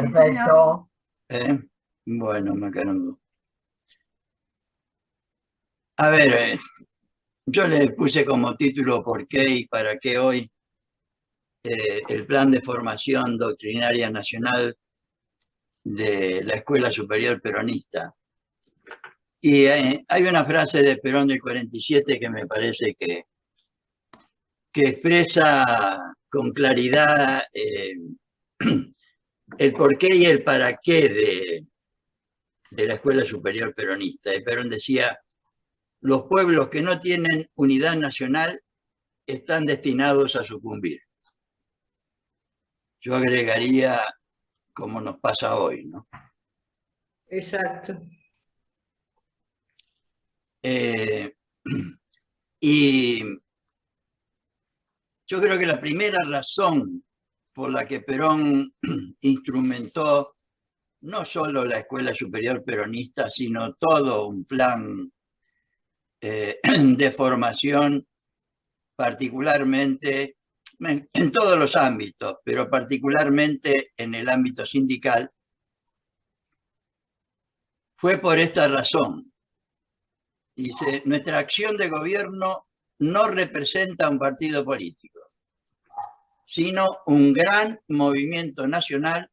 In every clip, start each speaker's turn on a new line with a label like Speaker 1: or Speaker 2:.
Speaker 1: Sí, señor.
Speaker 2: Perfecto.
Speaker 3: ¿Eh? Bueno, me caramba. A ver, yo le puse como título ¿Por qué y para qué hoy? El plan de formación doctrinaria nacional de la Escuela Superior Peronista. Y hay una frase de Perón del 47 que me parece que expresa con claridad el porqué y el para qué de la Escuela Superior Peronista. Y Perón decía, los pueblos que no tienen unidad nacional están destinados a sucumbir. Yo agregaría como nos pasa hoy, ¿no?
Speaker 1: Exacto.
Speaker 3: Y yo creo que la primera razón por la que Perón instrumentó no solo la Escuela Superior Peronista, sino todo un plan de formación, particularmente en todos los ámbitos, pero particularmente en el ámbito sindical, fue por esta razón. Dice, nuestra acción de gobierno no representa un partido político, sino un gran movimiento nacional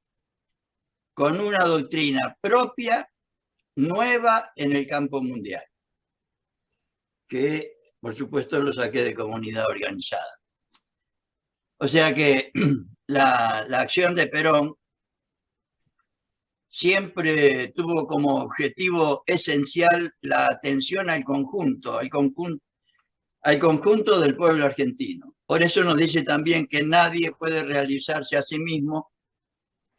Speaker 3: con una doctrina propia, nueva en el campo mundial, que por supuesto lo saqué de comunidad organizada. O sea que la acción de Perón siempre tuvo como objetivo esencial la atención al conjunto del pueblo argentino. Por eso nos dice también que nadie puede realizarse a sí mismo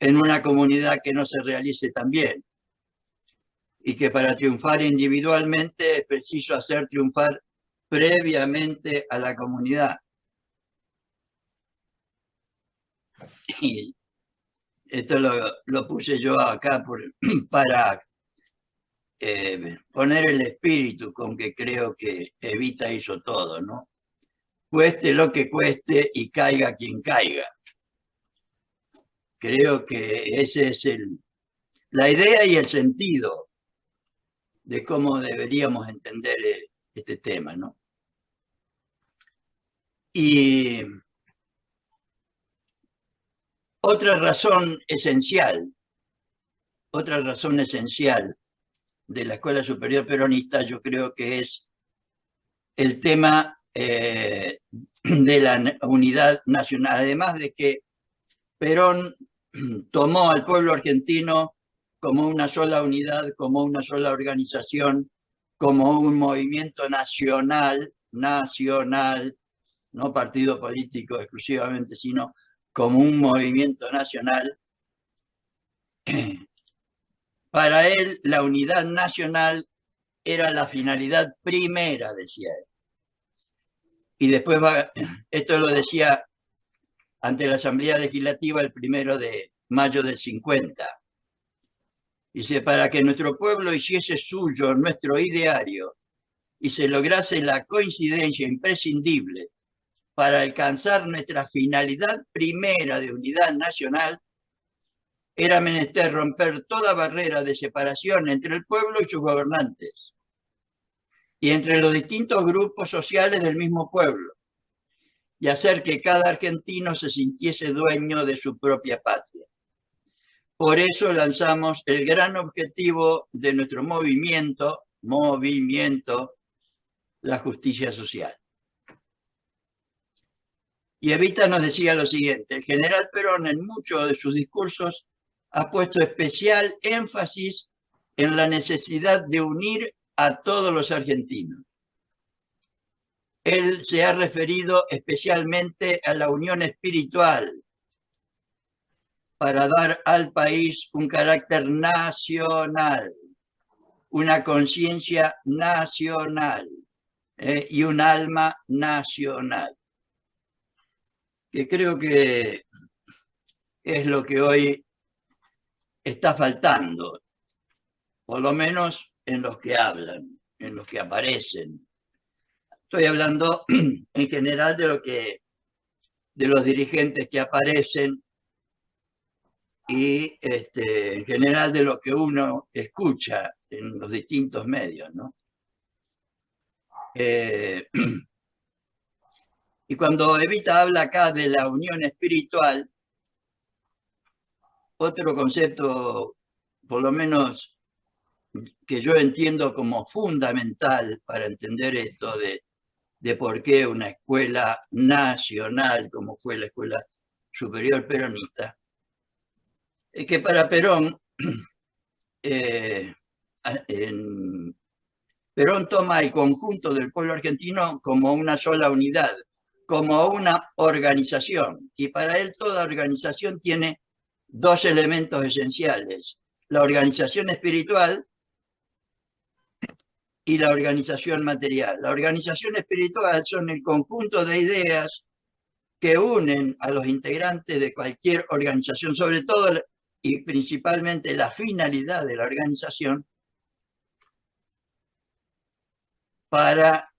Speaker 3: en una comunidad que no se realice también. Y que para triunfar individualmente es preciso hacer triunfar previamente a la comunidad. Y esto lo puse yo acá para poner el espíritu con que creo que Evita hizo todo, ¿no? Cueste lo que cueste y caiga quien caiga. Creo que ese es la idea y el sentido de cómo deberíamos entender este tema, ¿no? Y otra razón esencial de la Escuela Superior Peronista, yo creo que es el tema de la unidad nacional, además de que Perón tomó al pueblo argentino como una sola unidad, como una sola organización, como un movimiento nacional, no partido político exclusivamente, sino como un movimiento nacional. Para él, la unidad nacional era la finalidad primera, decía él. Y después, esto lo decía ante la Asamblea Legislativa el 1 de mayo del 50. Dice, para que nuestro pueblo hiciese suyo nuestro ideario y se lograse la coincidencia imprescindible para alcanzar nuestra finalidad primera de unidad nacional, era menester romper toda barrera de separación entre el pueblo y sus gobernantes, y entre los distintos grupos sociales del mismo pueblo, y hacer que cada argentino se sintiese dueño de su propia patria. Por eso lanzamos el gran objetivo de nuestro movimiento, la justicia social. Y Evita nos decía lo siguiente, el general Perón en muchos de sus discursos ha puesto especial énfasis en la necesidad de unir a todos los argentinos. Él se ha referido especialmente a la unión espiritual para dar al país un carácter nacional, una conciencia nacional y un alma nacional, que creo que es lo que hoy está faltando, por lo menos en los que hablan, en los que aparecen. Estoy hablando en general de los dirigentes que aparecen y en general de lo que uno escucha en los distintos medios, ¿no? Y cuando Evita habla acá de la unión espiritual, otro concepto, por lo menos que yo entiendo como fundamental para entender esto de por qué una escuela nacional, como fue la Escuela Superior Peronista, es que para Perón, Perón toma el conjunto del pueblo argentino como una sola unidad, como una organización, y para él toda organización tiene dos elementos esenciales: la organización espiritual y la organización material. La organización espiritual son el conjunto de ideas que unen a los integrantes de cualquier organización, sobre todo y principalmente la finalidad de la organización para,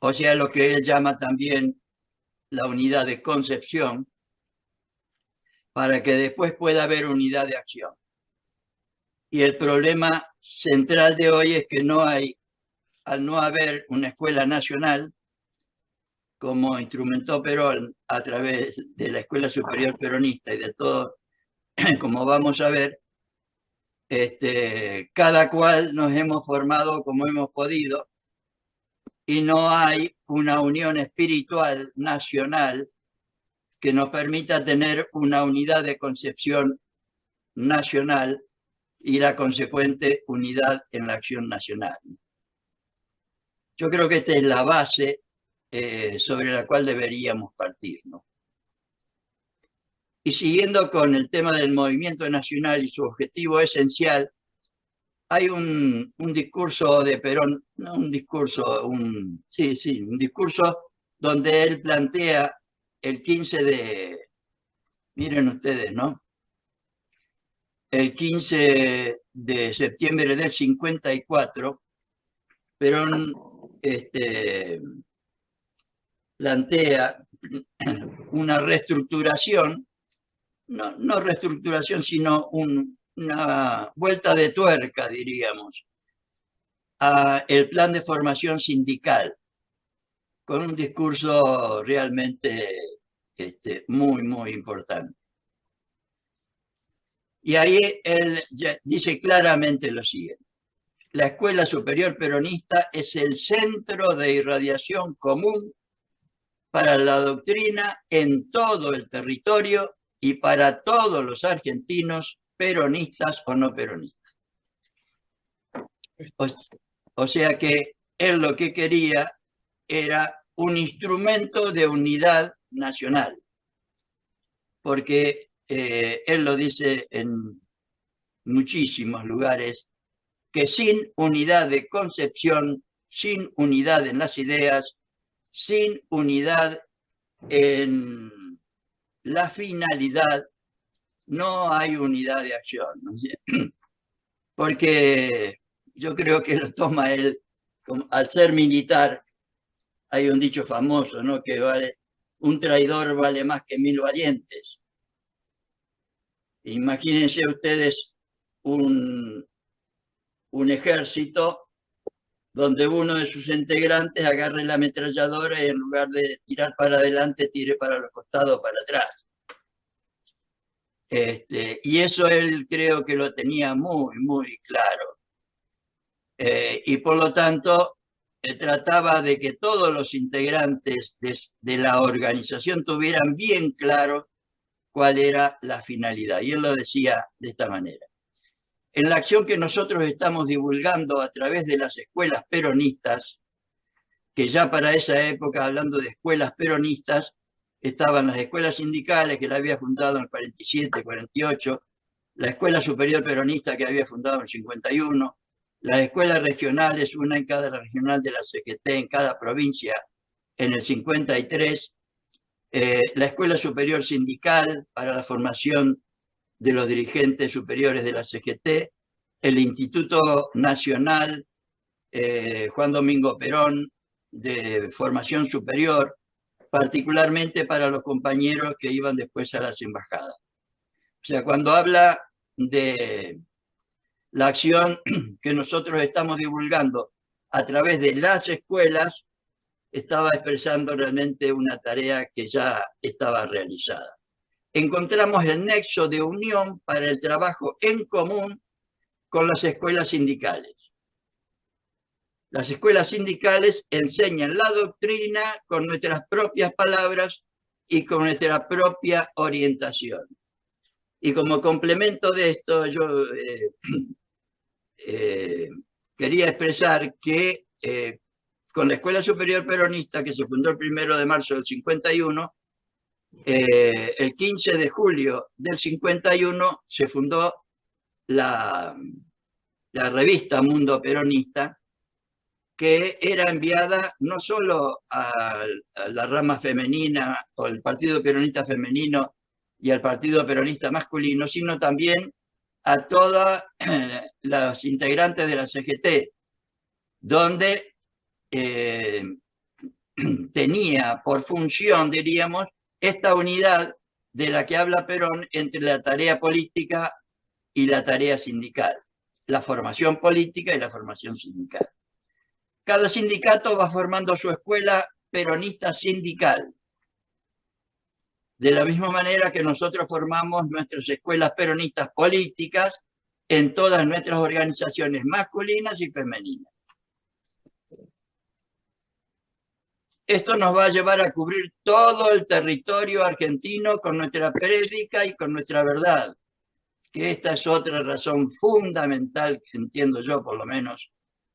Speaker 3: o sea, lo que él llama también la unidad de concepción, para que después pueda haber unidad de acción. Y el problema central de hoy es que no hay, al no haber una escuela nacional, como instrumentó Perón a través de la Escuela Superior Peronista y de todo, como vamos a ver, cada cual nos hemos formado como hemos podido y no hay una unión espiritual nacional que nos permita tener una unidad de concepción nacional y la consecuente unidad en la acción nacional. Yo creo que esta es la base sobre la cual deberíamos partir, ¿no? Y siguiendo con el tema del movimiento nacional y su objetivo esencial, hay un discurso de Perón, no un discurso, un discurso donde él plantea el 15 de, miren ustedes, ¿no? El 15 de septiembre del 54, Perón plantea una reestructuración, no reestructuración, sino una vuelta de tuerca, diríamos, a el plan de formación sindical, con un discurso realmente muy, muy importante. Y ahí él dice claramente lo siguiente: la Escuela Superior Peronista es el centro de irradiación común para la doctrina en todo el territorio y para todos los argentinos, peronistas o no peronistas. O sea que él lo que quería era un instrumento de unidad nacional, porque él lo dice en muchísimos lugares, que sin unidad de concepción, sin unidad en las ideas, sin unidad en la finalidad, no hay unidad de acción, ¿no? Porque yo creo que lo toma él, como, al ser militar, hay un dicho famoso, ¿no? Que un traidor vale más que 1000 valientes. Imagínense ustedes un ejército donde uno de sus integrantes agarre la ametralladora y en lugar de tirar para adelante, tire para los costados o para atrás. Y eso él creo que lo tenía muy, muy claro. Y por lo tanto, trataba de que todos los integrantes de la organización tuvieran bien claro cuál era la finalidad. Y él lo decía de esta manera: en la acción que nosotros estamos divulgando a través de las escuelas peronistas, que ya para esa época, hablando de escuelas peronistas, estaban las escuelas sindicales que la había fundado en el 47, 48, la Escuela Superior Peronista que había fundado en el 51, las escuelas regionales, una en cada regional de la CGT en cada provincia en el 53, la Escuela Superior Sindical para la formación de los dirigentes superiores de la CGT, el Instituto Nacional Juan Domingo Perón de formación superior, particularmente para los compañeros que iban después a las embajadas. O sea, cuando habla de la acción que nosotros estamos divulgando a través de las escuelas, estaba expresando realmente una tarea que ya estaba realizada. Encontramos el nexo de unión para el trabajo en común con las escuelas sindicales. Las escuelas sindicales enseñan la doctrina con nuestras propias palabras y con nuestra propia orientación. Y como complemento de esto, yo quería expresar que con la Escuela Superior Peronista, que se fundó el 1 de marzo del 51, el 15 de julio del 51 se fundó la revista Mundo Peronista, que era enviada no solo a la rama femenina o el Partido Peronista Femenino y al Partido Peronista Masculino, sino también a todas las integrantes de la CGT, donde tenía por función, diríamos, esta unidad de la que habla Perón entre la tarea política y la tarea sindical, la formación política y la formación sindical. Cada sindicato va formando su escuela peronista sindical, de la misma manera que nosotros formamos nuestras escuelas peronistas políticas en todas nuestras organizaciones masculinas y femeninas. Esto nos va a llevar a cubrir todo el territorio argentino con nuestra prédica y con nuestra verdad, que esta es otra razón fundamental, que entiendo yo por lo menos,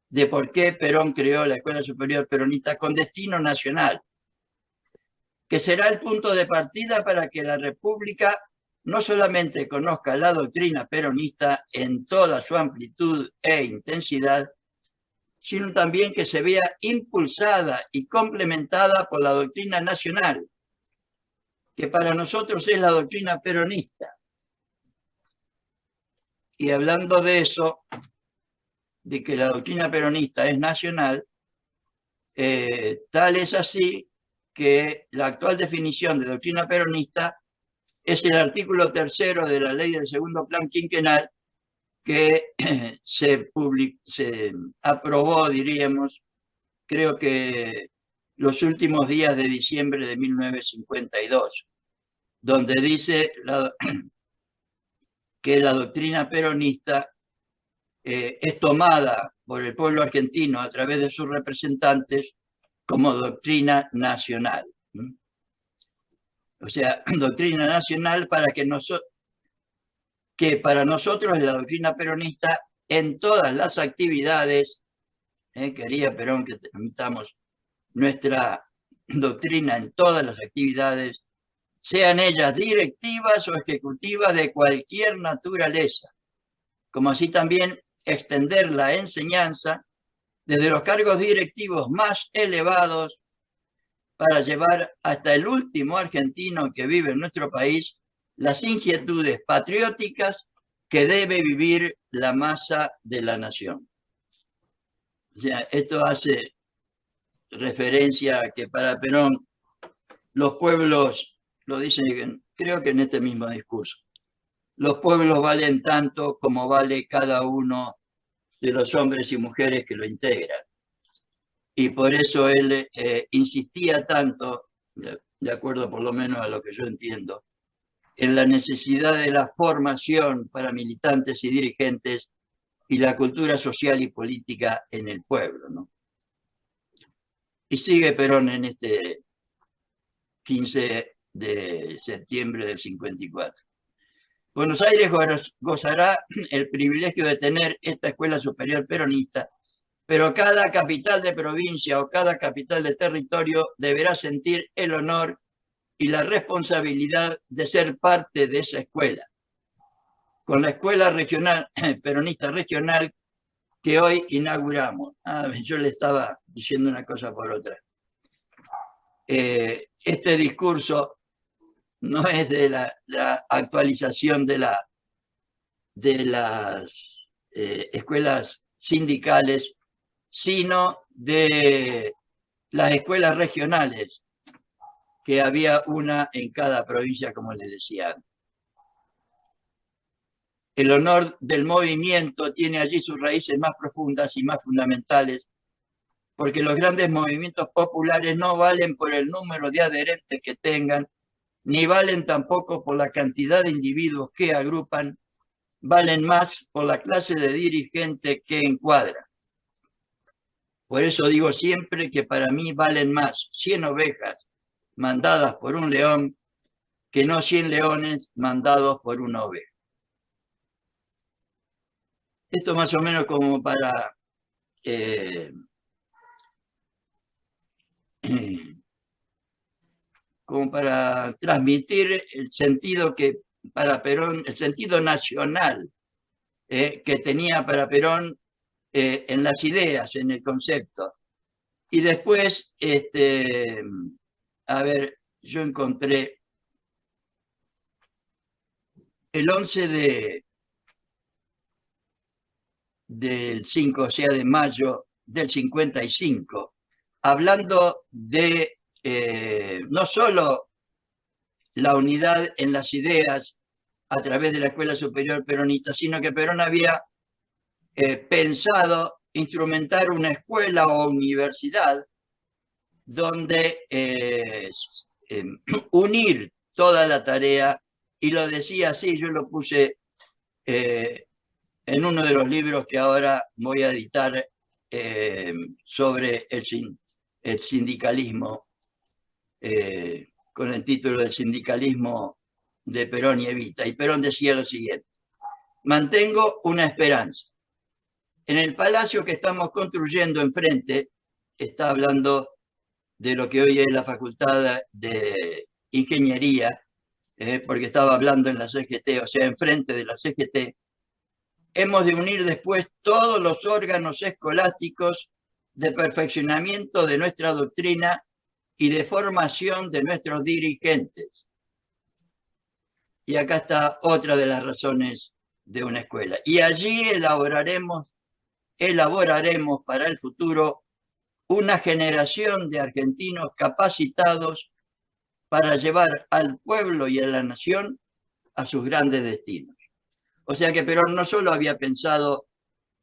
Speaker 3: de por qué Perón creó la Escuela Superior Peronista con destino nacional, que será el punto de partida para que la República no solamente conozca la doctrina peronista en toda su amplitud e intensidad, sino también que se vea impulsada y complementada por la doctrina nacional, que para nosotros es la doctrina peronista. Y hablando de eso, de que la doctrina peronista es nacional, tal es así que la actual definición de doctrina peronista es el artículo 3 de la ley del segundo plan quinquenal que se aprobó, diríamos, creo que los últimos días de diciembre de 1952, donde dice que la doctrina peronista es tomada por el pueblo argentino a través de sus representantes como doctrina nacional. O sea, doctrina nacional que para nosotros es la doctrina peronista en todas las actividades. Quería Perón que transmitamos nuestra doctrina en todas las actividades, sean ellas directivas o ejecutivas de cualquier naturaleza, como así también extender la enseñanza desde los cargos directivos más elevados para llevar hasta el último argentino que vive en nuestro país las inquietudes patrióticas que debe vivir la masa de la nación. O sea, esto hace referencia a que para Perón los pueblos, lo dicen creo que en este mismo discurso, los pueblos valen tanto como vale cada uno de los hombres y mujeres que lo integran. Y por eso él insistía tanto, de acuerdo por lo menos a lo que yo entiendo, en la necesidad de la formación para militantes y dirigentes y la cultura social y política en el pueblo, ¿no? Y sigue Perón en este 15 de septiembre del 54. Buenos Aires gozará el privilegio de tener esta escuela superior peronista, pero cada capital de provincia o cada capital de territorio deberá sentir el honor y la responsabilidad de ser parte de esa escuela. Con la escuela regional, peronista regional, que hoy inauguramos. Yo le estaba diciendo una cosa por otra. Este discurso no es de la actualización de las escuelas sindicales, sino de las escuelas regionales, que había una en cada provincia, como les decía. El honor del movimiento tiene allí sus raíces más profundas y más fundamentales, porque los grandes movimientos populares no valen por el número de adherentes que tengan, ni valen tampoco por la cantidad de individuos que agrupan, valen más por la clase de dirigente que encuadra. Por eso digo siempre que para mí valen más 100 ovejas mandadas por un león que no 100 leones mandados por una oveja. Esto más o menos como para transmitir el sentido que para Perón, el sentido nacional que tenía para Perón en las ideas, en el concepto. Y después, a ver, yo encontré el 11 del 5, o sea, de mayo del 55, hablando de no solo la unidad en las ideas a través de la Escuela Superior Peronista, sino que Perón había pensado instrumentar una escuela o universidad donde unir toda la tarea, y lo decía así, yo lo puse en uno de los libros que ahora voy a editar sobre el sindicalismo, con el título del sindicalismo de Perón y Evita. Y Perón decía lo siguiente: mantengo una esperanza. En el palacio que estamos construyendo enfrente, está hablando de lo que hoy es la Facultad de Ingeniería, porque estaba hablando en la CGT, o sea, enfrente de la CGT, hemos de unir después todos los órganos escolásticos de perfeccionamiento de nuestra doctrina y de formación de nuestros dirigentes. Y acá está otra de las razones de una escuela. Y allí elaboraremos para el futuro una generación de argentinos capacitados para llevar al pueblo y a la nación a sus grandes destinos. O sea que Perón no solo había pensado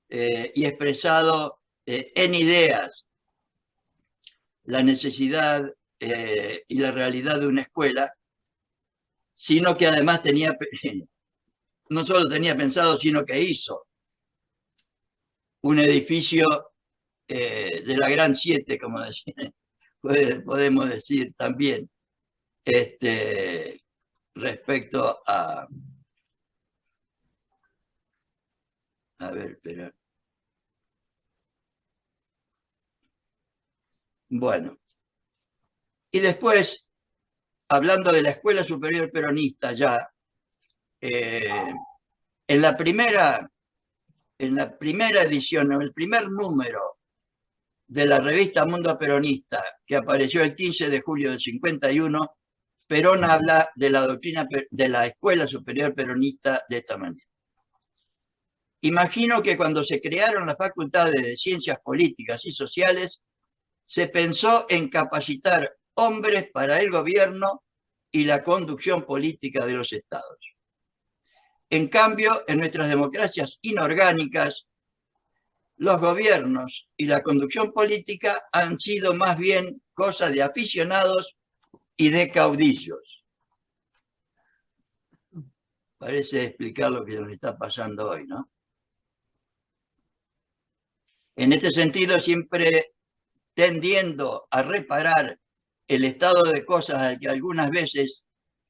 Speaker 3: y expresado en ideas la necesidad y la realidad de una escuela, sino que además no solo tenía pensado, sino que hizo un edificio de la Gran Siete, como podemos decir también, respecto a ver, espera. Bueno, y después, hablando de la Escuela Superior Peronista ya, en la primera edición, en el primer número de la revista Mundo Peronista, que apareció el 15 de julio del 51, Perón habla de la doctrina de la Escuela Superior Peronista de esta manera: imagino que cuando se crearon las facultades de Ciencias Políticas y Sociales, se pensó en capacitar hombres para el gobierno y la conducción política de los estados. En cambio, en nuestras democracias inorgánicas, los gobiernos y la conducción política han sido más bien cosa de aficionados y de caudillos. Parece explicar lo que nos está pasando hoy, ¿no? En este sentido, siempre tendiendo a reparar el estado de cosas al que algunas veces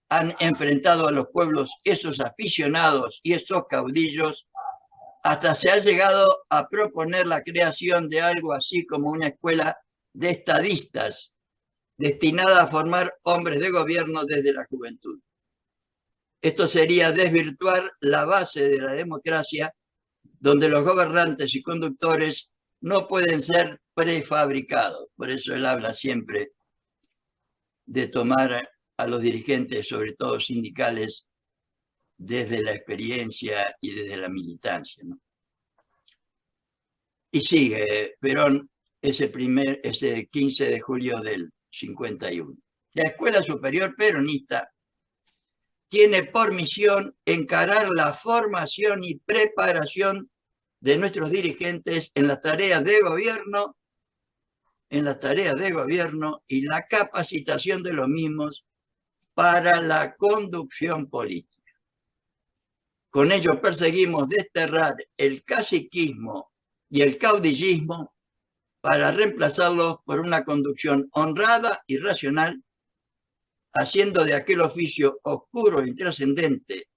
Speaker 3: han enfrentado a los pueblos esos aficionados y esos caudillos, hasta se ha llegado a proponer la creación de algo así como una escuela de estadistas destinada a formar hombres de gobierno desde la juventud. Esto sería desvirtuar la base de la democracia, donde los gobernantes y conductores no pueden ser prefabricados. Por eso él habla siempre de tomar a los dirigentes, sobre todo sindicales, desde la experiencia y desde la militancia, ¿no? Y sigue Perón ese 15 de julio del 51. La Escuela Superior Peronista tiene por misión encarar la formación y preparación de nuestros dirigentes en las tareas de gobierno, y la capacitación de los mismos para la conducción política. Con ello perseguimos desterrar el caciquismo y el caudillismo para reemplazarlos por una conducción honrada y racional, haciendo de aquel oficio oscuro e intrascendente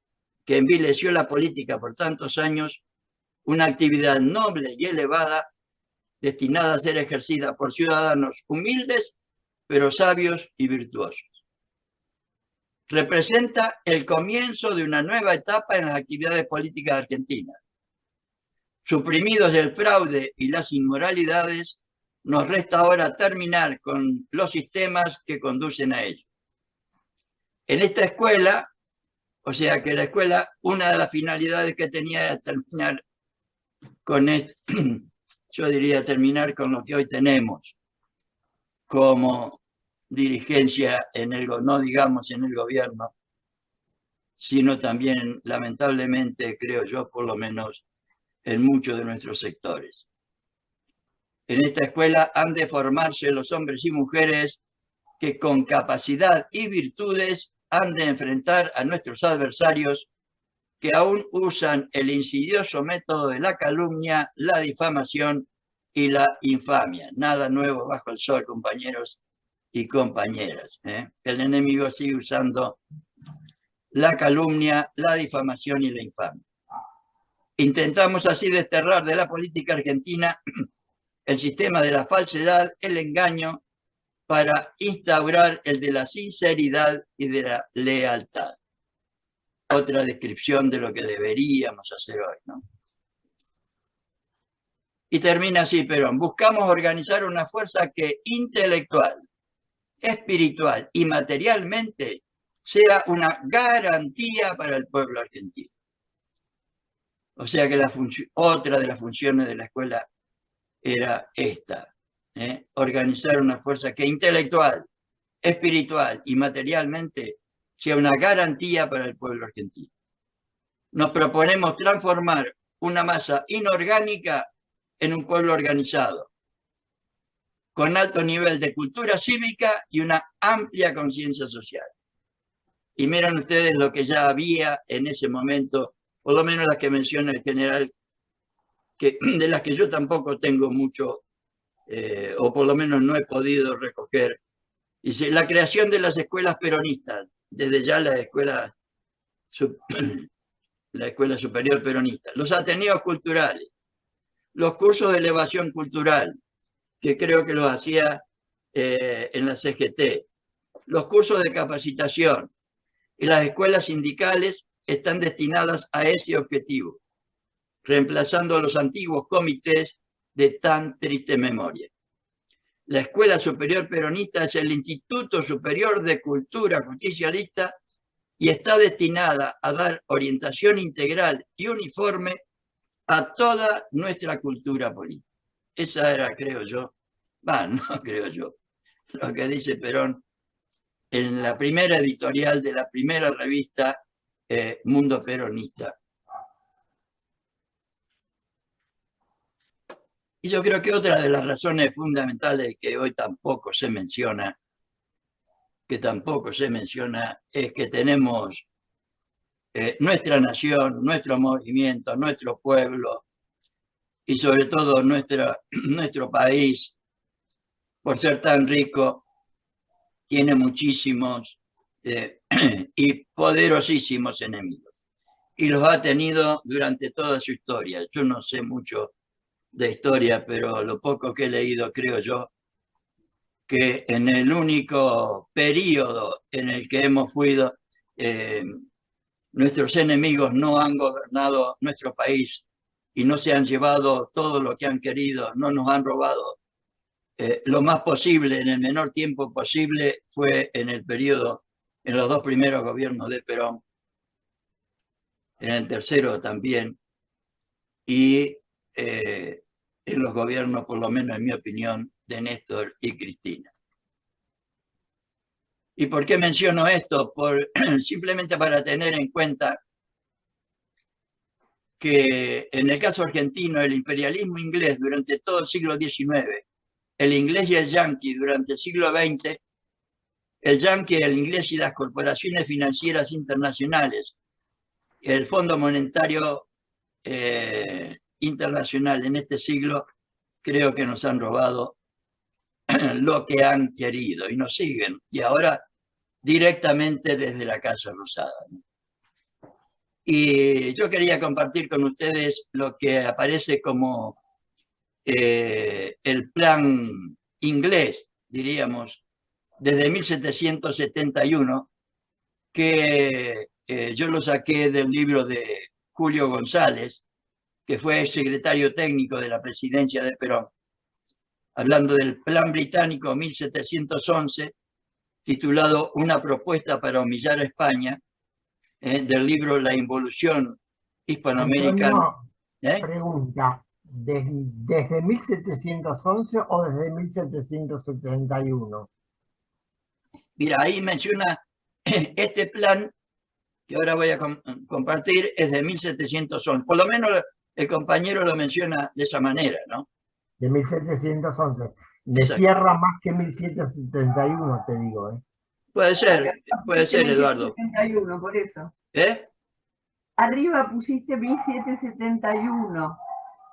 Speaker 3: que envileció la política por tantos años una actividad noble y elevada destinada a ser ejercida por ciudadanos humildes, pero sabios y virtuosos. Representa el comienzo de una nueva etapa en las actividades políticas argentinas. Suprimidos del fraude y las inmoralidades, nos resta ahora terminar con los sistemas que conducen a ello. En esta escuela, o sea que la escuela, una de las finalidades que tenía era terminar con esto, yo diría terminar con lo que hoy tenemos como dirigencia en el, no digamos en el gobierno, sino también, lamentablemente, creo yo, por lo menos, en muchos de nuestros sectores. En esta escuela han de formarse los hombres y mujeres que con capacidad y virtudes han de enfrentar a nuestros adversarios que aún usan el insidioso método de la calumnia, la difamación y la infamia. Nada nuevo bajo el sol, compañeros y compañeras. El enemigo sigue usando la calumnia, la difamación y la infamia. Intentamos así desterrar de la política argentina el sistema de la falsedad, el engaño, para instaurar el de la sinceridad y de la lealtad. Otra descripción de lo que deberíamos hacer hoy, ¿no? Y termina así Perón: buscamos organizar una fuerza que intelectual, espiritual y materialmente sea una garantía para el pueblo argentino. O sea que otra de las funciones de la escuela era esta, organizar una fuerza que intelectual, espiritual y materialmente sea una garantía para el pueblo argentino. Nos proponemos transformar una masa inorgánica en un pueblo organizado, con alto nivel de cultura cívica y una amplia conciencia social. Y miren ustedes lo que ya había en ese momento, por lo menos las que menciona el general, de las que yo tampoco tengo mucho, o por lo menos no he podido recoger. Dice: la creación de las escuelas peronistas, desde ya la escuela superior peronista, los ateneos culturales, los cursos de elevación cultural, que creo que los hacía en la CGT, los cursos de capacitación y las escuelas sindicales están destinadas a ese objetivo, reemplazando a los antiguos comités de tan triste memoria. La Escuela Superior Peronista es el Instituto Superior de Cultura Justicialista y está destinada a dar orientación integral y uniforme a toda nuestra cultura política. Esa era, creo yo, no creo yo, lo que dice Perón en la primera editorial de la primera revista Mundo Peronista. Y yo creo que otra de las razones fundamentales que hoy tampoco se menciona, es que tenemos nuestra nación, nuestro movimiento, nuestro pueblo y sobre todo nuestro país, por ser tan rico, tiene muchísimos y poderosísimos enemigos. Y los ha tenido durante toda su historia. Yo no sé mucho de historia, pero lo poco que he leído, creo yo, que en el único periodo en el que hemos sido, nuestros enemigos no han gobernado nuestro país y no se han llevado todo lo que han querido, no nos han robado lo más posible en el menor tiempo posible, fue en el periodo, en los dos primeros gobiernos de Perón, en el tercero también, y en los gobiernos, por lo menos en mi opinión, de Néstor y Cristina. ¿Y por qué menciono esto? Simplemente para tener en cuenta que en el caso argentino el imperialismo inglés durante todo el siglo XIX, el inglés y el yanqui durante el siglo XX, el yanqui, el inglés y las corporaciones financieras internacionales, el Fondo Monetario Internacional en este siglo, creo que nos han robado lo que han querido y nos siguen. Y ahora directamente desde la Casa Rosada. Y yo quería compartir con ustedes lo que aparece como el plan inglés, diríamos, desde 1771, que yo lo saqué del libro de Julio González, que fue secretario técnico de la presidencia de Perón, hablando del plan británico 1711, titulado Una propuesta para humillar a España, del libro La involución hispanoamericana.
Speaker 2: Antonio, pregunta, ¿desde 1711 o desde 1771?
Speaker 3: Mira, ahí menciona este plan que ahora voy a compartir, es de 1711. Por lo menos el compañero lo menciona de esa manera, ¿no?
Speaker 2: De 1711. Le
Speaker 3: Exacto.
Speaker 2: cierra más que 1771, te digo, ¿eh?
Speaker 3: Puede ser, Eduardo.
Speaker 1: 1771, por eso.
Speaker 3: ¿Eh?
Speaker 1: Arriba pusiste 1771,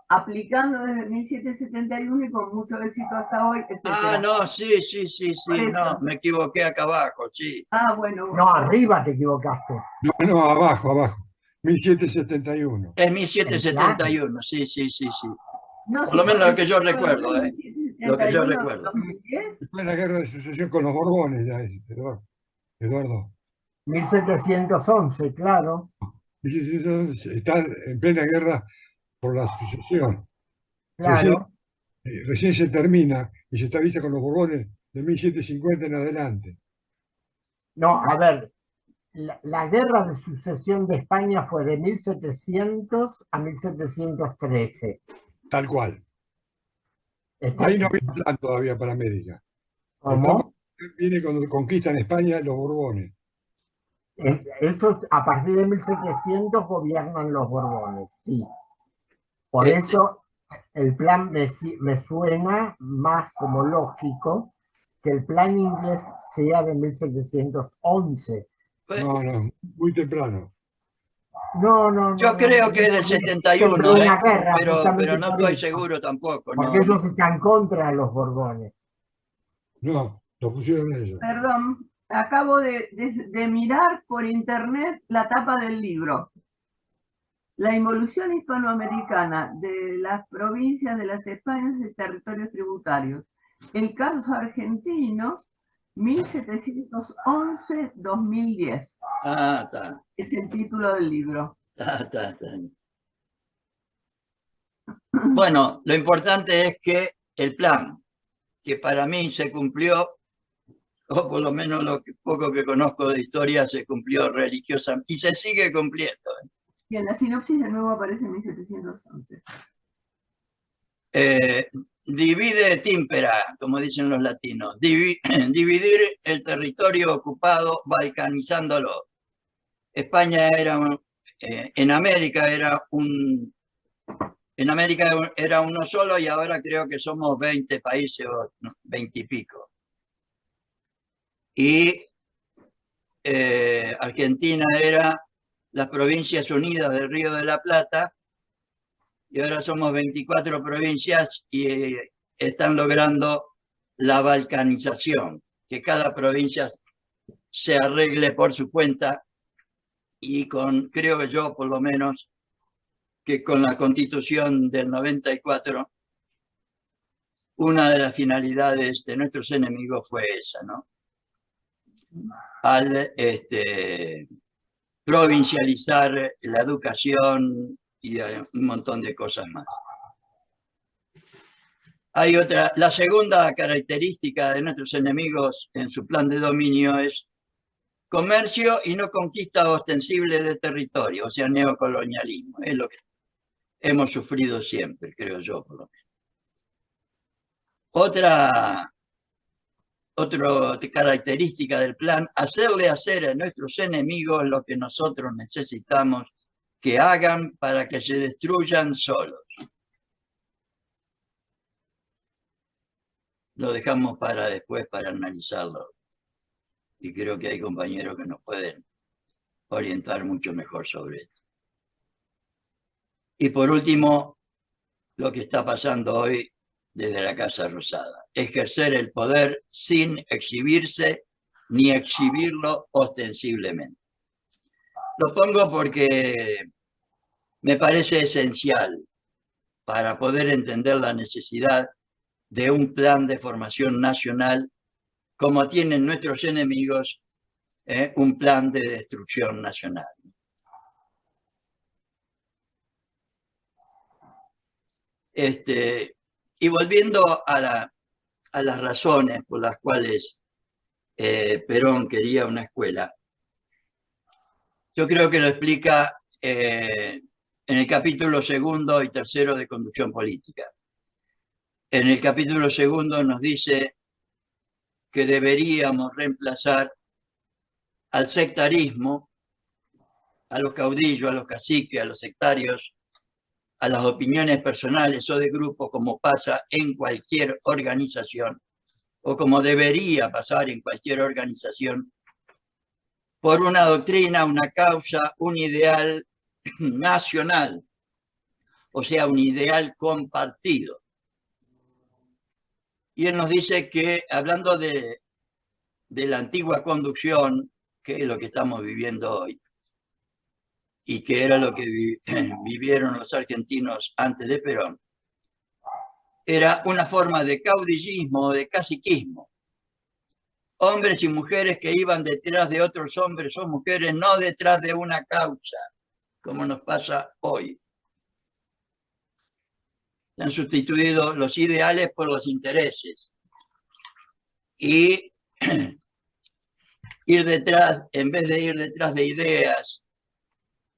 Speaker 1: aplicando desde 1771 y con mucho éxito hasta hoy, etc.
Speaker 3: Ah, no, sí, no, me equivoqué acá abajo, sí.
Speaker 1: Ah, bueno.
Speaker 2: No, arriba te equivocaste.
Speaker 4: No, abajo. 1771.
Speaker 3: Es 1771, sí.
Speaker 1: No,
Speaker 3: Por lo menos lo que yo
Speaker 1: fue
Speaker 3: recuerdo, ¿eh?
Speaker 1: 1771,
Speaker 3: Lo que yo recuerdo.
Speaker 1: 2010.
Speaker 4: Después de la guerra de sucesión con los Borbones, ya es, Eduardo.
Speaker 2: 1711, claro.
Speaker 4: 1711, está en plena guerra por la sucesión.
Speaker 2: Claro.
Speaker 4: Recién se termina y se estabiliza con los Borbones de 1750 en adelante.
Speaker 2: No, a ver, la guerra de sucesión de España fue de 1700 a 1713.
Speaker 4: Tal cual.
Speaker 2: Este-
Speaker 4: Ahí no había plan todavía para América.
Speaker 2: ¿Cómo?
Speaker 4: Viene cuando conquistan España los Borbones.
Speaker 2: Esos, a partir de 1700 gobiernan los Borbones, sí. Por
Speaker 3: Este-
Speaker 2: eso el plan me suena más como lógico que el plan inglés sea de 1711.
Speaker 4: No, muy temprano.
Speaker 2: No.
Speaker 3: Yo creo que es del 71,
Speaker 2: Una guerra,
Speaker 3: pero
Speaker 2: justamente
Speaker 3: no
Speaker 2: por
Speaker 3: estoy
Speaker 2: eso.
Speaker 3: seguro tampoco.
Speaker 2: Porque
Speaker 3: No.
Speaker 2: ellos están contra los Borbones.
Speaker 4: No, lo pusieron ellos.
Speaker 1: Perdón, acabo de mirar por internet la tapa del libro. La involución hispanoamericana de las provincias de las Españas y territorios tributarios. El caso argentino, 1711-2010.
Speaker 3: Ah, está.
Speaker 1: Es el título del libro.
Speaker 3: Está. Bueno, lo importante es que el plan, que para mí se cumplió, o por lo menos lo poco que conozco de historia, se cumplió religiosamente y se sigue cumpliendo.
Speaker 1: Y en la sinopsis de nuevo aparece 1711.
Speaker 3: Divide tímpera, como dicen los latinos, dividir el territorio ocupado balcanizándolo. España era, en América era uno solo y ahora creo que somos 20 países o 20 y pico. Y Argentina era las Provincias Unidas del Río de la Plata, y ahora somos 24 provincias y están logrando la balcanización, que cada provincia se arregle por su cuenta y creo yo por lo menos, que con la Constitución del 94, una de las finalidades de nuestros enemigos fue esa, ¿no? Al provincializar la educación y un montón de cosas más. Hay otra, la segunda característica de nuestros enemigos en su plan de dominio es comercio y no conquista ostensible de territorio, o sea, neocolonialismo. Es lo que hemos sufrido siempre, creo yo, por lo menos. Otra otra característica del plan, hacerle hacer a nuestros enemigos lo que nosotros necesitamos que hagan para que se destruyan solos. Lo dejamos para después para analizarlo. Y creo que hay compañeros que nos pueden orientar mucho mejor sobre esto. Y por último, lo que está pasando hoy desde la Casa Rosada. Ejercer el poder sin exhibirse ni exhibirlo ostensiblemente. Lo pongo porque me parece esencial para poder entender la necesidad de un plan de formación nacional como tienen nuestros enemigos, un plan de destrucción nacional. Y volviendo a las razones por las cuales Perón quería una escuela, yo creo que lo explica en el capítulo 2 y 3 de Conducción Política. En el capítulo 2 nos dice que deberíamos reemplazar al sectarismo, a los caudillos, a los caciques, a los sectarios, a las opiniones personales o de grupo, como pasa en cualquier organización, o como debería pasar en cualquier organización, por una doctrina, una causa, un ideal nacional, o sea, un ideal compartido. Y él nos dice que, hablando de la antigua conducción, que es lo que estamos viviendo hoy, y que era lo que vivieron los argentinos antes de Perón, era una forma de caudillismo, de caciquismo. Hombres y mujeres que iban detrás de otros hombres o mujeres, no detrás de una causa, como nos pasa hoy. Se han sustituido los ideales por los intereses. Y ir detrás, en vez de ir detrás de ideas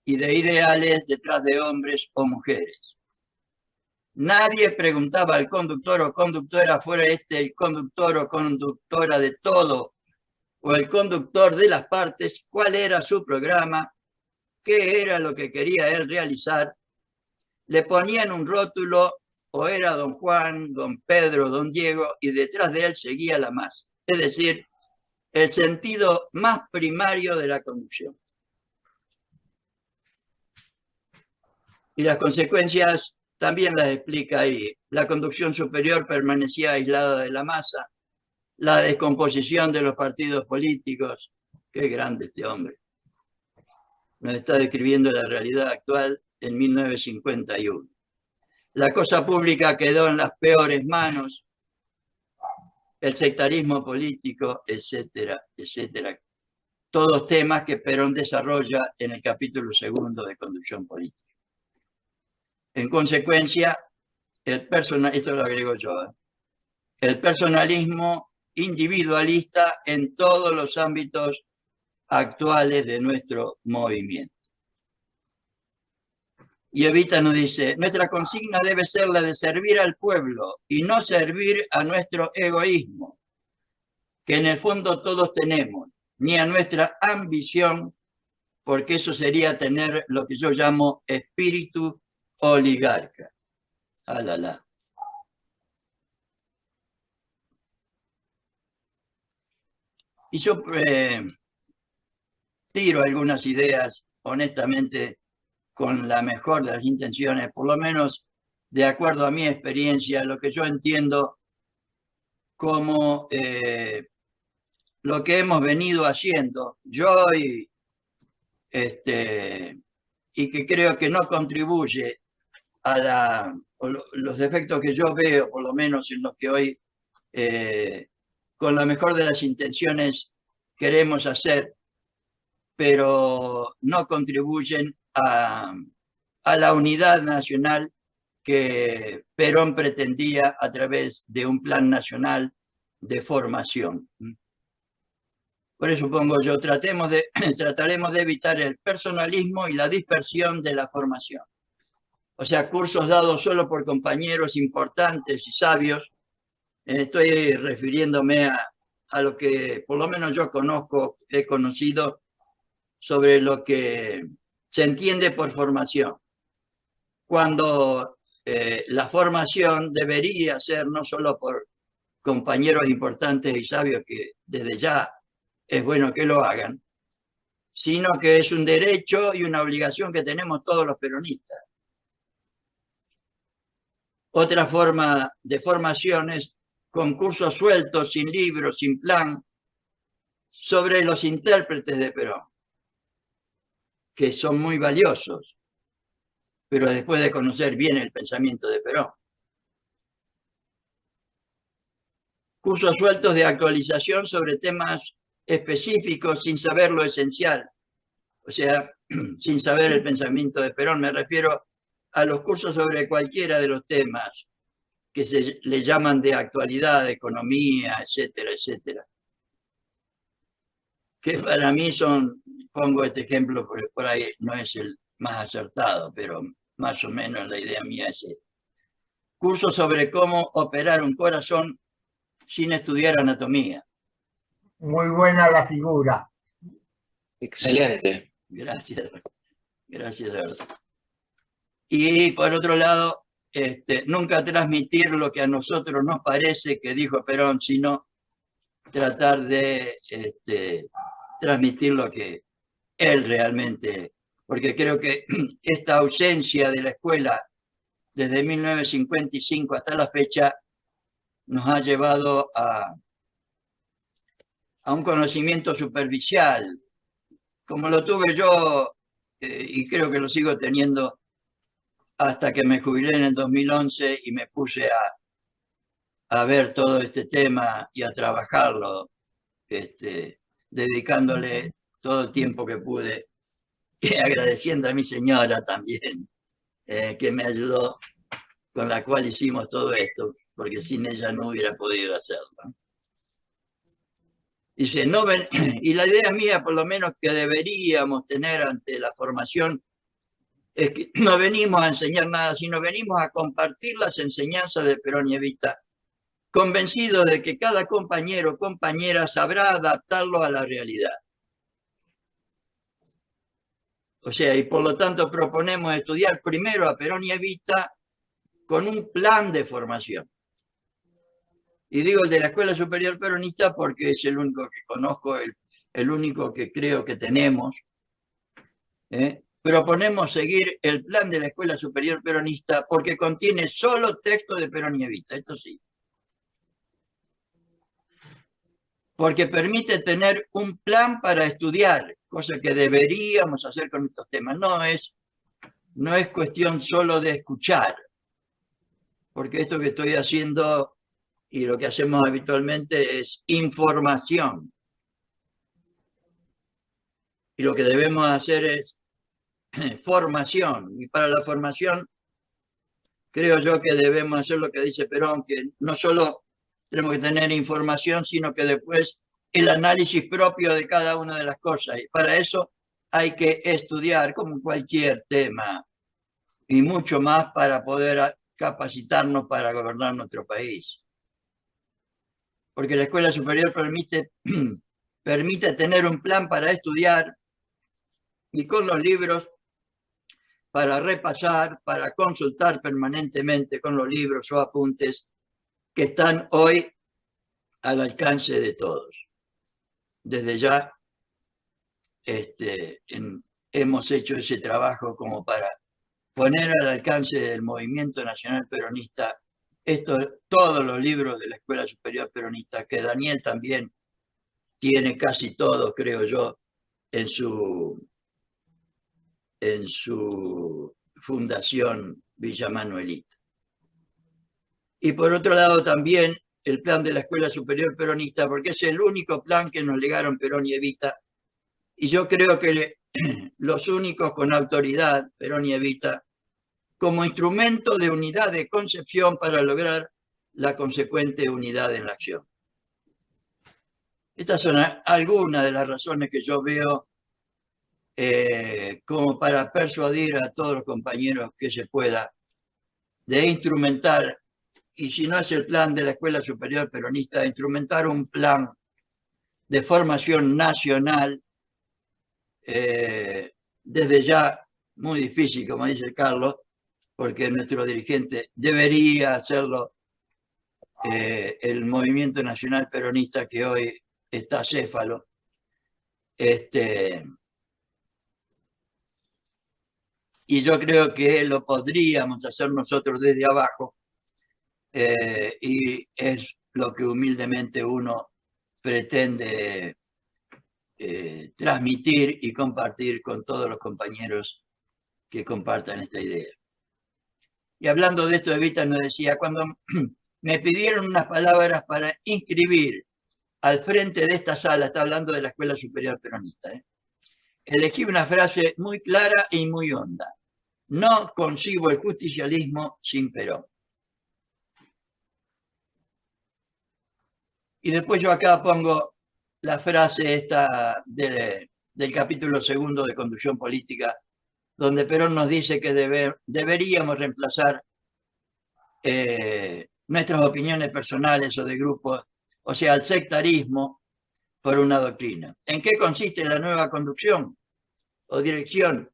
Speaker 3: y de ideales, detrás de hombres o mujeres. Nadie preguntaba al conductor o conductora, fuera el conductor o conductora de todo, o el conductor de las partes, cuál era su programa, qué era lo que quería él realizar. Le ponían un rótulo, o era don Juan, don Pedro, don Diego, y detrás de él seguía la masa. Es decir, el sentido más primario de la conducción. Y las consecuencias también las explica ahí. La conducción superior permanecía aislada de la masa. La descomposición de los partidos políticos. Qué grande este hombre. Nos está describiendo la realidad actual en 1951. La cosa pública quedó en las peores manos. El sectarismo político, etcétera, etcétera. Todos temas que Perón desarrolla en el capítulo 2 de Conducción Política. En consecuencia, esto lo agrego yo, el personalismo individualista en todos los ámbitos actuales de nuestro movimiento. Y Evita nos dice, nuestra consigna debe ser la de servir al pueblo y no servir a nuestro egoísmo, que en el fondo todos tenemos, ni a nuestra ambición, porque eso sería tener lo que yo llamo espíritu oligarca. Alala. Y yo tiro algunas ideas, honestamente, con la mejor de las intenciones, por lo menos de acuerdo a mi experiencia, lo que yo entiendo como lo que hemos venido haciendo, yo y que creo que no contribuye a los defectos que yo veo, por lo menos en los que hoy, con la mejor de las intenciones, queremos hacer, pero no contribuyen a la unidad nacional que Perón pretendía a través de un plan nacional de formación. Por eso pongo yo, trataremos de evitar el personalismo y la dispersión de la formación. O sea, cursos dados solo por compañeros importantes y sabios. Estoy refiriéndome a lo que por lo menos yo conozco, he conocido sobre lo que se entiende por formación. Cuando la formación debería ser no solo por compañeros importantes y sabios que desde ya es bueno que lo hagan, sino que es un derecho y una obligación que tenemos todos los peronistas. Otra forma de formación es concursos sueltos, sin libros, sin plan, sobre los intérpretes de Perón, que son muy valiosos, pero después de conocer bien el pensamiento de Perón. Cursos sueltos de actualización sobre temas específicos sin saber lo esencial, o sea, sin saber el pensamiento de Perón. Me refiero a los cursos sobre cualquiera de los temas que se le llaman de actualidad, de economía, etcétera, etcétera. Que para mí son, pongo este ejemplo, porque por ahí no es el más acertado, pero más o menos la idea mía es esta. Cursos sobre cómo operar un corazón sin estudiar anatomía.
Speaker 2: Muy buena la figura.
Speaker 5: Excelente.
Speaker 3: Gracias. Gracias, de verdad. Y por otro lado, nunca transmitir lo que a nosotros nos parece que dijo Perón, sino tratar de transmitir lo que él realmente, porque creo que esta ausencia de la escuela desde 1955 hasta la fecha nos ha llevado a un conocimiento superficial, como lo tuve yo, y creo que lo sigo teniendo hasta que me jubilé en el 2011 y me puse a ver todo este tema y a trabajarlo, dedicándole todo el tiempo que pude y agradeciendo a mi señora también, que me ayudó, con la cual hicimos todo esto, porque sin ella no hubiera podido hacerlo. Dice, no ven, y la idea mía, por lo menos, que deberíamos tener ante la formación, es que no venimos a enseñar nada, sino venimos a compartir las enseñanzas de Perón y Evita, convencidos de que cada compañero o compañera sabrá adaptarlo a la realidad. O sea, y por lo tanto proponemos estudiar primero a Perón y Evita con un plan de formación. Y digo el de la Escuela Superior Peronista porque es el único que conozco, el único que creo que tenemos. Proponemos seguir el plan de la Escuela Superior Peronista porque contiene solo texto de Perón y Evita, esto sí. Porque permite tener un plan para estudiar, cosa que deberíamos hacer con estos temas. No es cuestión solo de escuchar, porque esto que estoy haciendo y lo que hacemos habitualmente es información. Y lo que debemos hacer es formación. Y para la formación, creo yo que debemos hacer lo que dice Perón, que no solo tenemos que tener información, sino que después el análisis propio de cada una de las cosas. Y para eso hay que estudiar como cualquier tema y mucho más para poder capacitarnos para gobernar nuestro país. Porque la escuela superior permite tener un plan para estudiar y con los libros para repasar, para consultar permanentemente con los libros o apuntes que están hoy al alcance de todos. Desde ya hemos hecho ese trabajo como para poner al alcance del movimiento nacional peronista todos los libros de la Escuela Superior Peronista, que Daniel también tiene casi todos, creo yo, en su fundación Villa Manuelita. Y por otro lado también el plan de la Escuela Superior Peronista, porque es el único plan que nos legaron Perón y Evita, y yo creo que los únicos con autoridad, Perón y Evita, como instrumento de unidad de concepción para lograr la consecuente unidad en la acción. Estas son algunas de las razones que yo veo como para persuadir a todos los compañeros que se pueda de instrumentar, y si no es el plan de la Escuela Superior Peronista, instrumentar un plan de formación nacional, desde ya muy difícil, como dice Carlos, porque nuestro dirigente debería hacerlo, el movimiento nacional peronista que hoy está acéfalo. Y yo creo que lo podríamos hacer nosotros desde abajo, y es lo que humildemente uno pretende transmitir y compartir con todos los compañeros que compartan esta idea. Y hablando de esto, Evita nos decía, cuando me pidieron unas palabras para inscribir al frente de esta sala, está hablando de la Escuela Superior Peronista, elegí una frase muy clara y muy honda: no concibo el justicialismo sin Perón. Y después yo acá pongo la frase esta del capítulo 2 de Conducción Política, donde Perón nos dice que deberíamos reemplazar nuestras opiniones personales o de grupos, o sea, el sectarismo, por una doctrina. ¿En qué consiste la nueva conducción o dirección?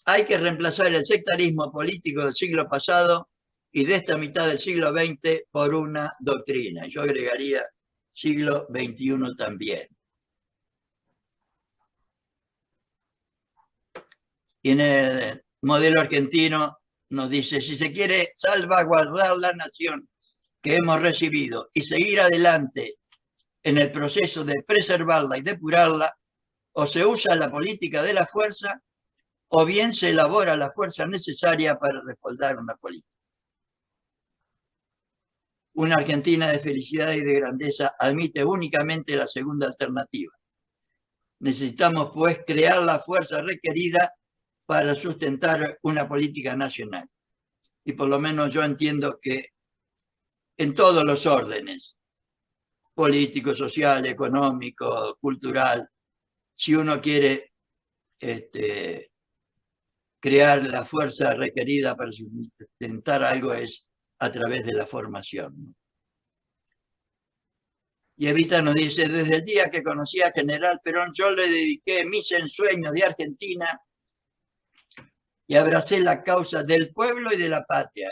Speaker 3: Hay que reemplazar el sectarismo político del siglo pasado y de esta mitad del siglo XX por una doctrina. Yo agregaría siglo XXI también. Y en el modelo argentino nos dice, si se quiere salvaguardar la nación que hemos recibido y seguir adelante en el proceso de preservarla y depurarla, o se usa la política de la fuerza, o bien se elabora la fuerza necesaria para respaldar una política. Una Argentina de felicidad y de grandeza admite únicamente la segunda alternativa. Necesitamos, pues, crear la fuerza requerida para sustentar una política nacional. Y por lo menos yo entiendo que en todos los órdenes, político, social, económico, cultural, si uno quiere crear la fuerza requerida para sustentar algo, es a través de la formación. Y Evita nos dice, desde el día que conocí a General Perón, yo le dediqué mis ensueños de Argentina y abracé la causa del pueblo y de la patria.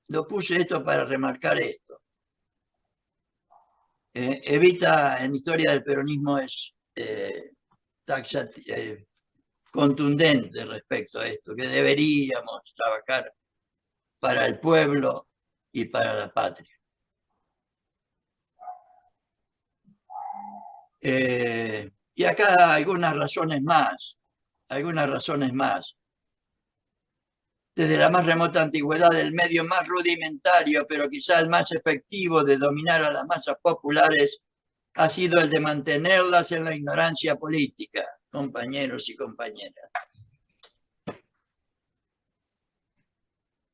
Speaker 3: Lo puse esto para remarcar esto. Evita en Historia del Peronismo es contundente respecto a esto, que deberíamos trabajar para el pueblo y para la patria. Y acá algunas razones más. Desde la más remota antigüedad, el medio más rudimentario, pero quizá el más efectivo de dominar a las masas populares, ha sido el de mantenerlas en la ignorancia política, compañeros y compañeras.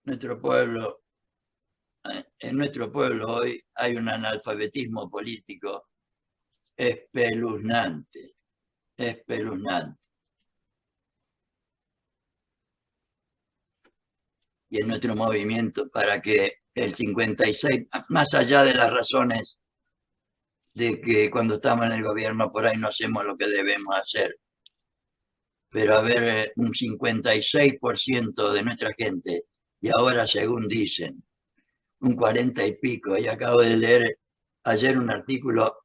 Speaker 3: En nuestro pueblo hoy hay un analfabetismo político espeluznante. Y en nuestro movimiento, para que el 56, más allá de las razones de que cuando estamos en el gobierno por ahí no hacemos lo que debemos hacer, pero haber un 56% de nuestra gente, y ahora según dicen, un 40 y pico, y acabo de leer ayer un artículo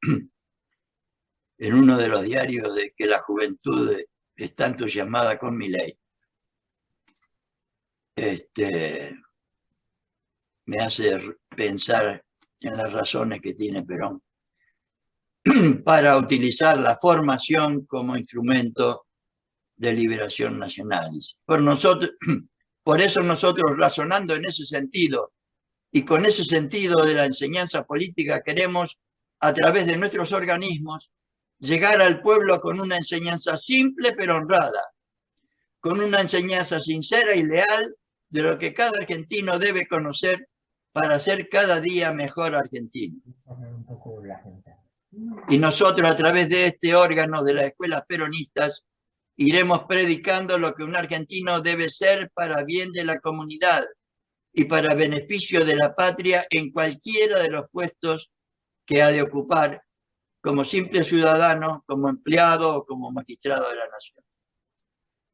Speaker 3: en uno de los diarios de que la juventud está entusiasmada con Milei. Me hace pensar en las razones que tiene Perón para utilizar la formación como instrumento de liberación nacional. Por eso nosotros, razonando en ese sentido y con ese sentido de la enseñanza política, queremos, a través de nuestros organismos, llegar al pueblo con una enseñanza simple pero honrada, con una enseñanza sincera y leal de lo que cada argentino debe conocer para ser cada día mejor argentino. Y nosotros, a través de este órgano de las escuelas peronistas, iremos predicando lo que un argentino debe ser para bien de la comunidad y para beneficio de la patria en cualquiera de los puestos que ha de ocupar, como simple ciudadano, como empleado o como magistrado de la nación.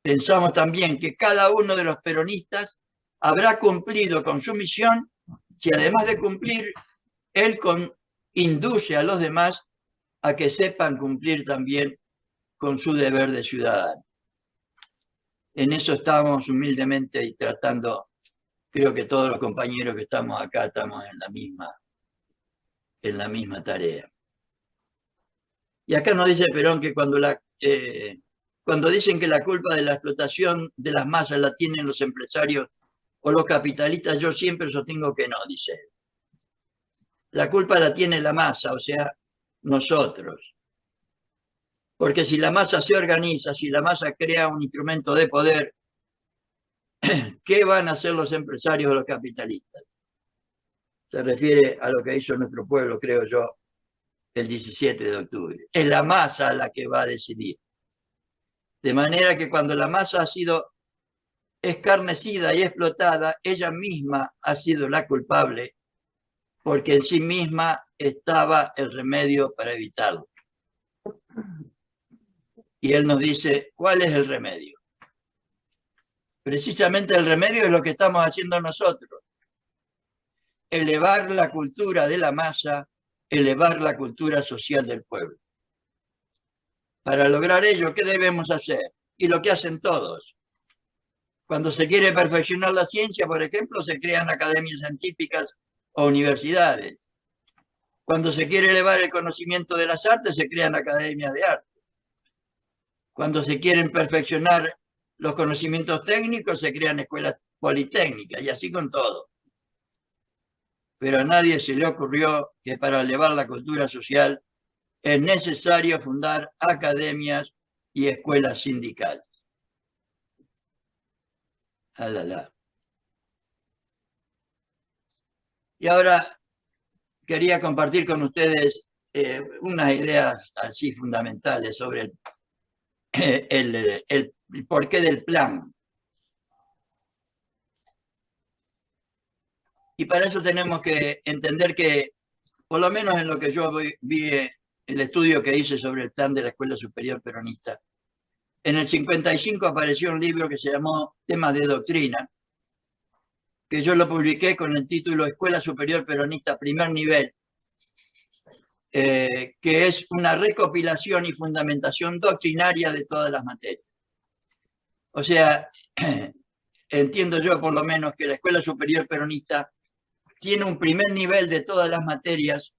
Speaker 3: Pensamos también que cada uno de los peronistas habrá cumplido con su misión si además de cumplir, él induce a los demás a que sepan cumplir también con su deber de ciudadano. En eso estamos humildemente y tratando, creo que todos los compañeros que estamos acá estamos en la misma tarea. Y acá nos dice Perón que cuando dicen que la culpa de la explotación de las masas la tienen los empresarios o los capitalistas, yo siempre sostengo que no, dice él. La culpa la tiene la masa, o sea, nosotros. Porque si la masa se organiza, si la masa crea un instrumento de poder, ¿qué van a hacer los empresarios o los capitalistas? Se refiere a lo que hizo nuestro pueblo, creo yo, el 17 de octubre. Es la masa la que va a decidir. De manera que cuando la masa ha sido escarnecida y explotada, ella misma ha sido la culpable, porque en sí misma estaba el remedio para evitarlo. Y él nos dice, ¿cuál es el remedio? Precisamente el remedio es lo que estamos haciendo nosotros. Elevar la cultura de la masa, elevar la cultura social del pueblo. Para lograr ello, ¿qué debemos hacer? Y lo que hacen todos. Cuando se quiere perfeccionar la ciencia, por ejemplo, se crean academias científicas o universidades. Cuando se quiere elevar el conocimiento de las artes, se crean academias de arte. Cuando se quieren perfeccionar los conocimientos técnicos, se crean escuelas politécnicas, y así con todo. Pero a nadie se le ocurrió que para elevar la cultura social es necesario fundar academias y escuelas sindicales. Alala. Y ahora quería compartir con ustedes unas ideas así fundamentales sobre el porqué del plan. Y para eso tenemos que entender que, por lo menos en lo que yo vi, el estudio que hice sobre el plan de la Escuela Superior Peronista, en el 55 apareció un libro que se llamó Temas de Doctrina, que yo lo publiqué con el título Escuela Superior Peronista Primer Nivel, que es una recopilación y fundamentación doctrinaria de todas las materias. O sea, entiendo yo por lo menos que la Escuela Superior Peronista tiene un primer nivel de todas las materias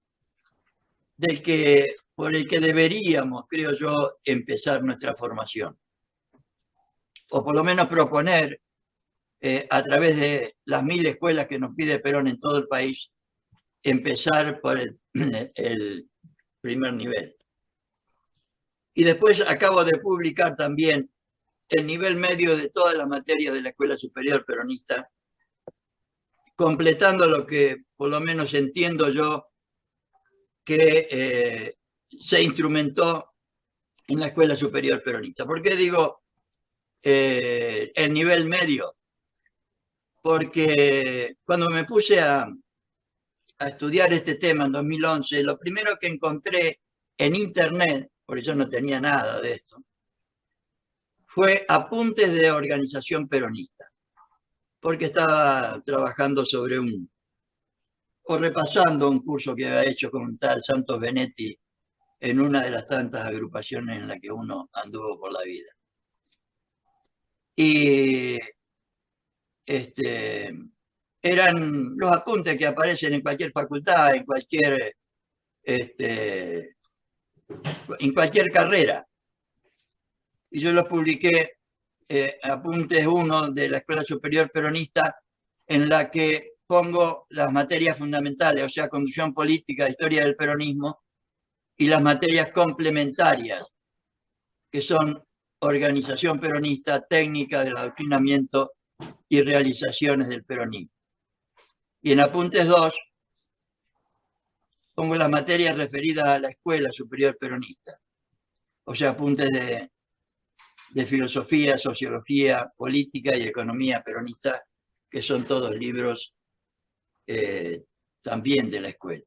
Speaker 3: por el que deberíamos, creo yo, empezar nuestra formación. O por lo menos proponer, a través de las 1000 escuelas que nos pide Perón en todo el país, empezar por el primer nivel. Y después acabo de publicar también el nivel medio de todas las materias de la Escuela Superior Peronista, completando lo que por lo menos entiendo yo que se instrumentó en la Escuela Superior Peronista. ¿Por qué digo el nivel medio? Porque cuando me puse a estudiar este tema en 2011, lo primero que encontré en internet, porque yo no tenía nada de esto, fue apuntes de organización peronista, porque estaba trabajando sobre o repasando un curso que había hecho con un tal Santos Benetti en una de las tantas agrupaciones en las que uno anduvo por la vida. Y eran los apuntes que aparecen en cualquier facultad, en cualquier carrera. Y yo los publiqué, apuntes 1 de la Escuela Superior Peronista, en la que pongo las materias fundamentales, o sea, conducción política, historia del peronismo, y las materias complementarias, que son organización peronista, técnica del adoctrinamiento y realizaciones del peronismo. Y en apuntes 2 pongo las materias referidas a la Escuela Superior Peronista, o sea, apuntes de filosofía, sociología, política y economía peronista, que son todos libros también de la escuela.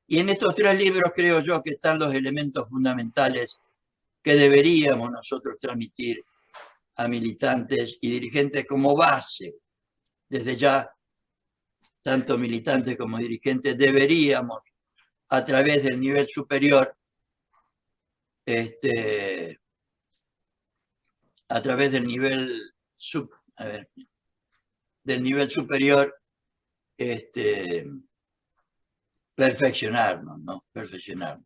Speaker 3: Y en estos 3 libros creo yo que están los elementos fundamentales que deberíamos nosotros transmitir a militantes y dirigentes como base. Desde ya, tanto militantes como dirigentes deberíamos, a través del nivel superior, a través del nivel superior, perfeccionarnos, ¿no? Perfeccionarnos.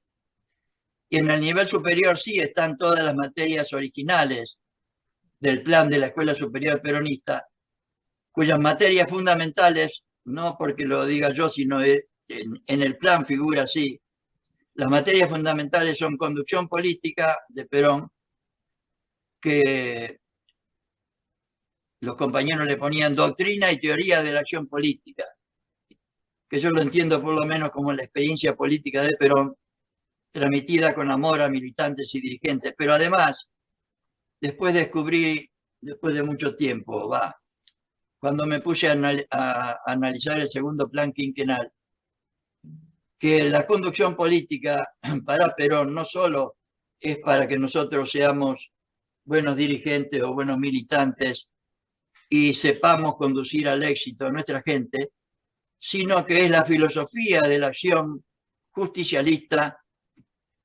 Speaker 3: Y en el nivel superior sí están todas las materias originales del plan de la Escuela Superior Peronista, cuyas materias fundamentales, no porque lo diga yo, sino en el plan figura así, las materias fundamentales son conducción política de Perón, que los compañeros le ponían doctrina y teoría de la acción política, que yo lo entiendo por lo menos como la experiencia política de Perón, transmitida con amor a militantes y dirigentes. Pero además, después descubrí, después de mucho tiempo, cuando me puse a analizar el segundo plan quinquenal, que la conducción política para Perón no solo es para que nosotros seamos buenos dirigentes o buenos militantes y sepamos conducir al éxito a nuestra gente, sino que es la filosofía de la acción justicialista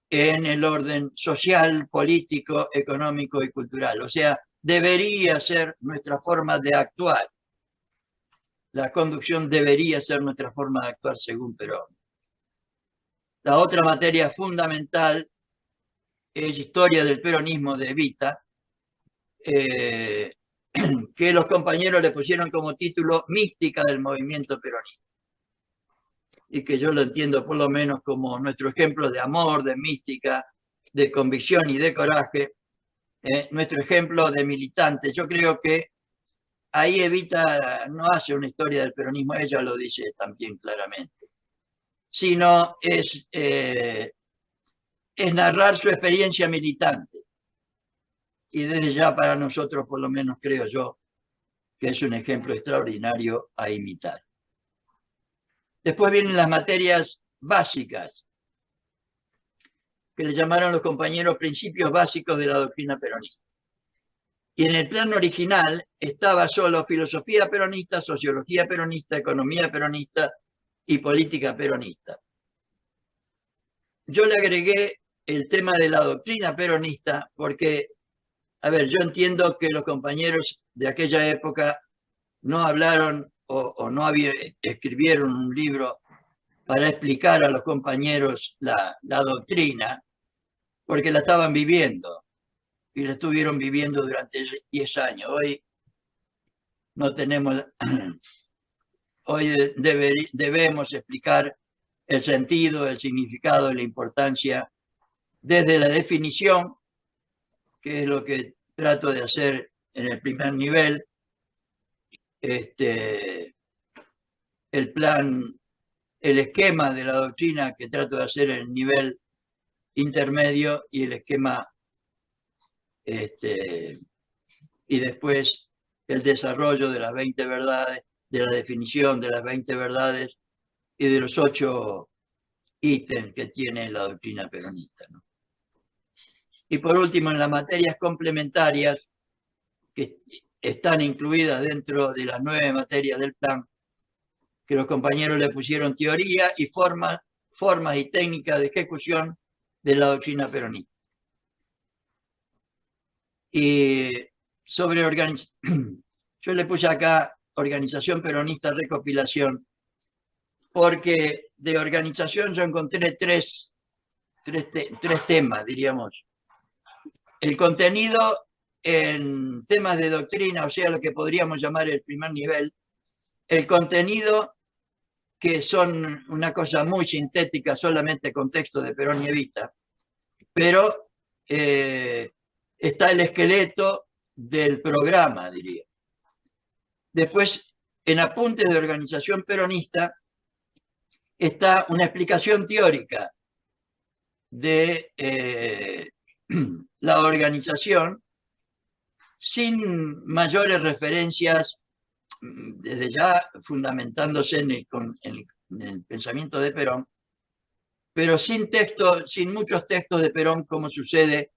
Speaker 3: en el orden social, político, económico y cultural. O sea, debería ser nuestra forma de actuar. La conducción debería ser nuestra forma de actuar según Perón. La otra materia fundamental es historia del peronismo de Evita, que los compañeros le pusieron como título Mística del movimiento peronista. Y que yo lo entiendo por lo menos como nuestro ejemplo de amor, de mística, de convicción y de coraje, nuestro ejemplo de militante. Yo creo que ahí Evita no hace una historia del peronismo, ella lo dice también claramente, sino es narrar su experiencia militante. Y desde ya para nosotros, por lo menos creo yo, que es un ejemplo extraordinario a imitar. Después vienen las materias básicas, que le llamaron los compañeros principios básicos de la doctrina peronista. Y en el plan original estaba solo filosofía peronista, sociología peronista, economía peronista y política peronista. Yo le agregué el tema de la doctrina peronista porque, a ver, yo entiendo que los compañeros de aquella época no hablaron o no escribieron un libro para explicar a los compañeros la doctrina, porque la estaban viviendo y la estuvieron viviendo durante 10 años. Hoy no tenemos, hoy debemos explicar el sentido, el significado y la importancia desde la definición, que es lo que trato de hacer en el primer nivel, el plan, el esquema de la doctrina que trato de hacer en el nivel intermedio y el esquema y después el desarrollo de las 20 verdades, de la definición de las 20 verdades y de los 8 ítems que tiene la doctrina peronista, ¿no? Y por último, en las materias complementarias que están incluidas dentro de las 9 materias del plan, que los compañeros le pusieron teoría y formas y técnicas de ejecución de la doctrina peronista. Y sobre yo le puse acá organización peronista, recopilación, porque de organización yo encontré tres temas, diríamos. El contenido en temas de doctrina, o sea, lo que podríamos llamar el primer nivel, el contenido que son una cosa muy sintética, solamente contexto de Perón y Evita, pero está el esqueleto del programa, diría. Después, en apuntes de organización peronista, está una explicación teórica de la organización sin mayores referencias, desde ya fundamentándose en el pensamiento de Perón, pero sin texto, sin muchos textos de Perón, como sucede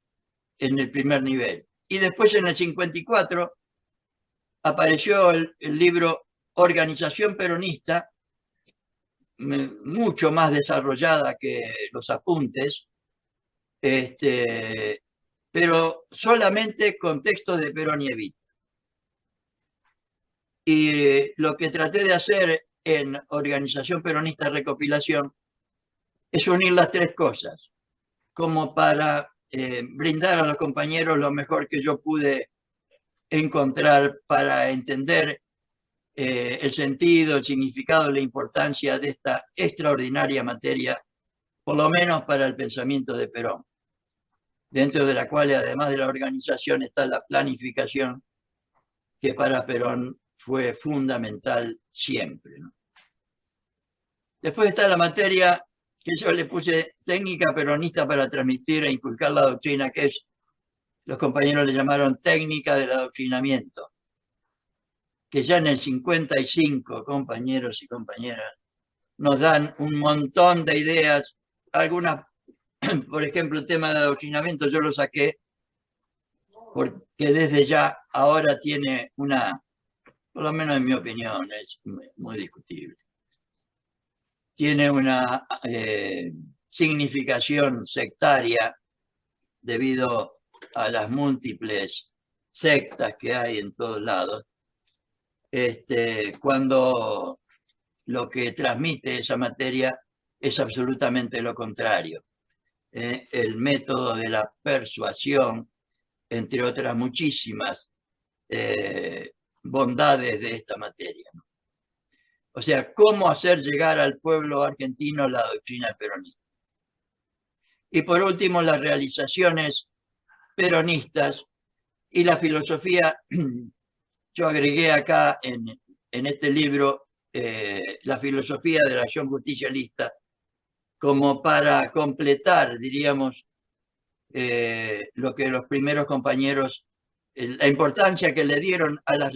Speaker 3: en el primer nivel. Y después en el 54 apareció el libro Organización Peronista, mucho más desarrollada que los apuntes, pero solamente con textos de Perón y Evita. Y lo que traté de hacer en Organización Peronista Recopilación es unir las tres cosas, como para brindar a los compañeros lo mejor que yo pude encontrar para entender el sentido, el significado, la importancia de esta extraordinaria materia, por lo menos para el pensamiento de Perón, dentro de la cual, además de la organización, está la planificación, que para Perón fue fundamental siempre, ¿no? Después está la materia que yo le puse técnica peronista para transmitir e inculcar la doctrina, que es, los compañeros le llamaron técnica del adoctrinamiento, que ya en el 55, compañeros y compañeras, nos dan un montón de ideas. Algunas, por ejemplo, el tema de adoctrinamiento yo lo saqué porque desde ya ahora tiene una, por lo menos en mi opinión, es muy discutible, tiene una significación sectaria debido a las múltiples sectas que hay en todos lados, cuando lo que transmite esa materia es absolutamente lo contrario. El método de la persuasión, entre otras muchísimas bondades de esta materia, ¿no? O sea, cómo hacer llegar al pueblo argentino la doctrina peronista. Y por último, las realizaciones peronistas y la filosofía. Yo agregué acá en este libro la filosofía de la acción justicialista, como para completar, diríamos, lo que los primeros compañeros, la importancia que le dieron a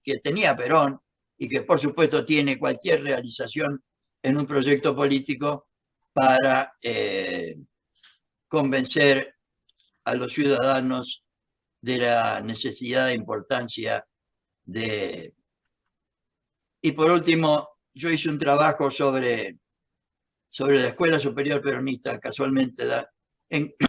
Speaker 3: que tenía Perón, y que por supuesto tiene cualquier realización en un proyecto político, para convencer a los ciudadanos de la necesidad e importancia de... Y por último, yo hice un trabajo sobre la Escuela Superior Peronista, casualmente